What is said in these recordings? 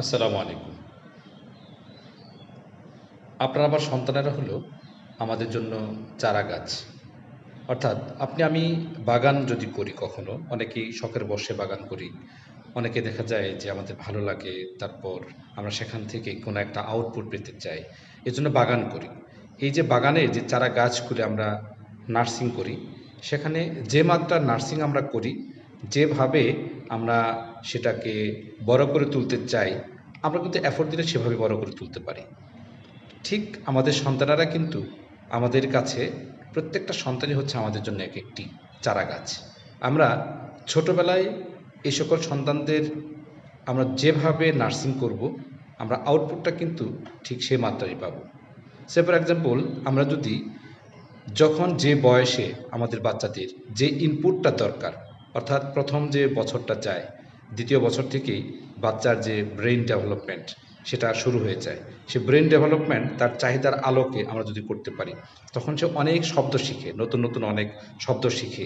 আসসালামু আলাইকুম। আপনার আমার সন্তানেরা হলো আমাদের জন্য চারাগাছ। অর্থাৎ আমি বাগান যদি করি কখনো, অনেকেই শখের বশে বাগান করি। অনেকে দেখা যায় যে আমাদের ভালো লাগে, তারপর আমরা সেখান থেকে কোনো একটা আউটপুট পেতে চাই। এজন্য বাগান করি। এই যে বাগানে যে চারা গাছগুলো আমরা নার্সিং করি, সেখানে যে মাত্রার নার্সিং আমরা করি, যেভাবে আমরা সেটাকে বড় করে তুলতে চাই, আমরা কিন্তু এফোর্ট দিলে সেভাবে বড় করে তুলতে পারি। ঠিক আমাদের সন্তানেরা কিন্তু আমাদের কাছে প্রত্যেকটা সন্তানই হচ্ছে আমাদের জন্য এক একটি চারাগাছ। আমরা ছোটবেলায় এই সকল সন্তানদের আমরা যেভাবে নার্সিং করব, আমরা আউটপুটটা কিন্তু ঠিক সেই মাত্রায় পাবো। সে ফর এক্সাম্পল, আমরা যদি যখন যে বয়সে আমাদের বাচ্চাদের যে ইনপুটটা দরকার, অর্থাৎ প্রথম যে বছরটা যায়, দ্বিতীয় বছর থেকেই বাচ্চার যে ব্রেইন ডেভেলপমেন্ট সেটা শুরু হয়ে যায়। সে ব্রেন ডেভেলপমেন্ট তার চাহিদার আলোকে আমরা যদি করতে পারি, তখন সে অনেক শব্দ শিখে, নতুন নতুন অনেক শব্দ শিখে।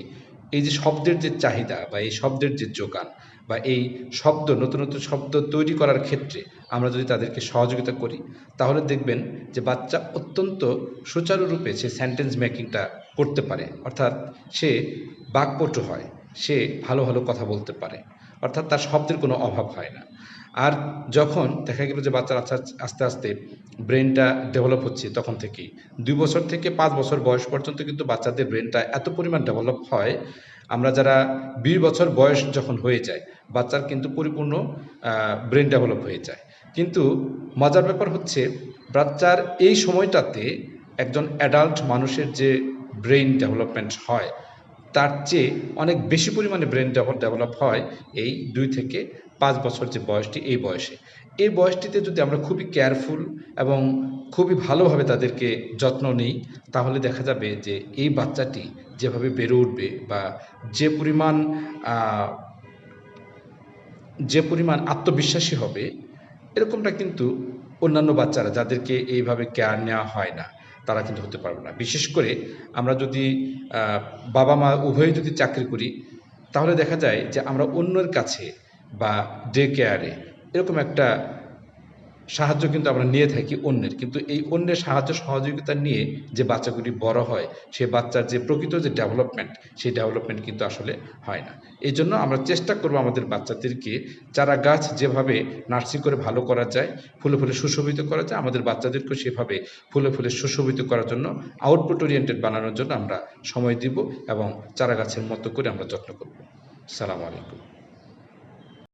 এই যে শব্দের যে চাহিদা বা এই শব্দের যে যোগান বা এই শব্দ, নতুন নতুন শব্দ তৈরি করার ক্ষেত্রে আমরা যদি তাদেরকে সহযোগিতা করি, তাহলে দেখবেন যে বাচ্চা অত্যন্ত সুচারুরূপে সে সেন্টেন্স মেকিংটা করতে পারে। অর্থাৎ সে বাকপটু হয়, সে ভালো ভালো কথা বলতে পারে, অর্থাৎ তার শব্দের কোনো অভাব হয় না। আর যখন দেখা গেল যে বাচ্চার আস্তে আস্তে ব্রেনটা ডেভেলপ হচ্ছে, তখন থেকেই 2 বছর থেকে 5 বছর বয়স পর্যন্ত কিন্তু বাচ্চাদের ব্রেনটা এত পরিমাণ ডেভেলপ হয়, আমরা যারা 20 বছর বয়স যখন হয়ে যায়, বাচ্চার কিন্তু পরিপূর্ণ ব্রেন ডেভেলপ হয়ে যায়। কিন্তু মজার ব্যাপার হচ্ছে, বাচ্চার এই সময়টাতে একজন অ্যাডাল্ট মানুষের যে ব্রেইন ডেভেলপমেন্ট হয়, তার চেয়ে অনেক বেশি পরিমাণে ব্রেন ডেভেলপ হয় এই 2 থেকে 5 বছর যে বয়সটি, এই বয়সে। এই বয়সটিতে যদি আমরা খুবই কেয়ারফুল এবং খুবই ভালোভাবে তাদেরকে যত্ন নিই, তাহলে দেখা যাবে যে এই বাচ্চাটি যেভাবে বেড়ে উঠবে বা যে পরিমাণ আহ, যে পরিমাণ আত্মবিশ্বাসী হবে, এরকমটা কিন্তু অন্যান্য বাচ্চারা যাদেরকে এইভাবে কেয়ার নেওয়া হয় না, তারা কিন্তু হতে পারবে না। বিশেষ করে আমরা যদি আহ, বাবা মা উভয়ে যদি চাকরি করি, তাহলে দেখা যায় যে আমরা অন্যের কাছে বা ডে কেয়ারে এরকম একটা সাহায্য কিন্তু আমরা নিয়ে থাকি অন্যের, কিন্তু এই অন্যের সাহায্য সহযোগিতা নিয়ে যে বাচ্চাগুলি বড় হয়, সে বাচ্চার যে প্রকৃত যে ডেভেলপমেন্ট, সেই ডেভেলপমেন্ট কিন্তু আসলে হয় না। এই জন্য আমরা চেষ্টা করব আমাদের বাচ্চাদেরকে চারা গাছ যেভাবে নার্সিং করে ভালো করা যায়, ফুলে ফুলে সুশোভিত করা যায়, আমাদের বাচ্চাদেরকেও সেভাবে ফুলে ফুলে সুশোভিত করার জন্য, আউটপুট ওরিয়েন্টেড বানানোর জন্য আমরা সময় দিব এবং চারা গাছের মতো করে আমরা যত্ন করব। সালাম আলাইকুম।